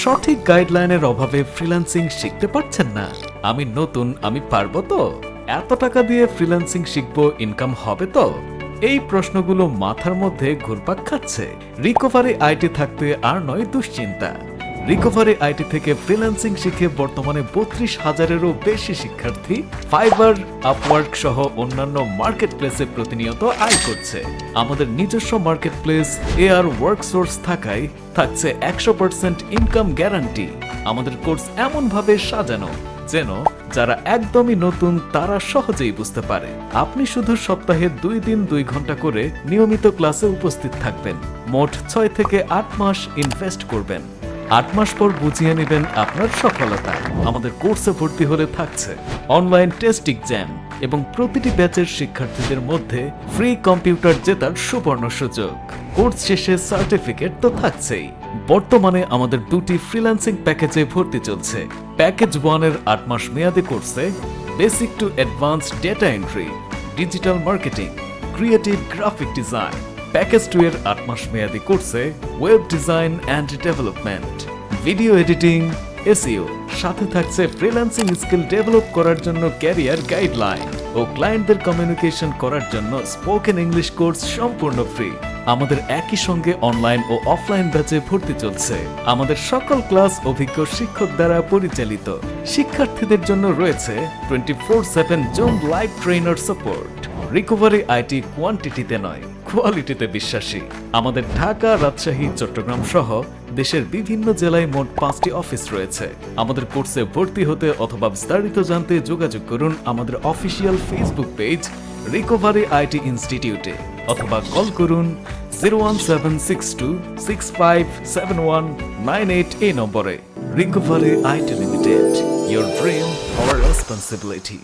সঠিক গাইডলাইনের অভাবে ফ্রিল্যান্সিং শিখতে পারছেন না? আমি নতুন, আমি পারবো তো? এত টাকা দিয়ে ফ্রিল্যান্সিং শিখবো, ইনকাম হবে তো? এই প্রশ্নগুলো মাথার মধ্যে ঘুরপাক খাচ্ছে। রিকভারি আইটি থাকতে আর নয় দুশ্চিন্তা। রিকভারি আইটি থেকে ফ্রিল্যান্সিং শিখে বর্তমানে ৩২,০০০-এরও বেশি শিক্ষার্থী ফাইবার, আপওয়ার্ক সহ অন্যান্য মার্কেট প্লেসে প্রতিনিয়ত আয় করছে। আমাদের নিজস্ব মার্কেট প্লেস এআর ওয়ার্কসোর্স থাকায় থাকছে ১০০% ইনকাম গ্যারান্টি। আমাদের কোর্স এমনভাবে সাজানো যেন যারা একদমই নতুন তারা সহজেই বুঝতে পারে। আপনি শুধু সপ্তাহে ২ দিন ২ ঘন্টা করে নিয়মিত ক্লাসে উপস্থিত থাকবেন। মোট ৬ থেকে ৮ মাস ইনভেস্ট করবেন। ৮ মাস পর বুঝিয়ে নেবেন আপনার সফলতা। আমাদের কোর্সে ভর্তি হলে থাকছে অনলাইন টেস্ট এক্সাম এবং প্রতিটি ব্যাচের শিক্ষার্থীদের মধ্যে ফ্রি কম্পিউটার জেতার সুবর্ণ সুযোগ। কোর্স শেষে সার্টিফিকেট তো থাকছেই। বর্তমানে আমাদের 2টি ফ্রিল্যান্সিং প্যাকেজে ভর্তি চলছে। প্যাকেজ 1-এর ৮ মাস মেয়াদী কোর্সে basic to advance data entry, digital marketing, creative graphic design. Package 2-এর ৮ মাস মেয়াদী কোর্সে web design and development, video editing, SEO, সাথে থাকছে ফ্রিল্যান্সিং স্কিল ডেভেলপ করার জন্য ক্যারিয়ার গাইডলাইন ও ক্লায়েন্টদের কমিউনিকেশন করার জন্য স্পোকেন ইংলিশ কোর্স সম্পূর্ণ ফ্রি। আমাদের একই সঙ্গে অনলাইন ও অফলাইন ব্যাচে ভর্তি চলছে। আমাদের সকল ক্লাস অভিজ্ঞ শিক্ষক দ্বারা পরিচালিত। শিক্ষার্থীদের জন্য রয়েছে 24/7 zoom live trainer support. Recovery IT কোয়ান্টিটিতে নয়, কোয়ালিটিতে বিশ্বাসী। আমাদের ঢাকা, রাজশাহী, চট্টগ্রাম সহ দেশের বিভিন্ন জেলায় মোট 5টি অফিস রয়েছে। আমাদের কোর্সে ভর্তি হতে অথবা বিস্তারিত জানতে যোগাযোগ করুন আমাদের official Facebook page recovery IT ইনস্টিটিউটে অথবা কল করুন 01762657198 এই নম্বরে। Recovery IT limited, your dream, our responsibility.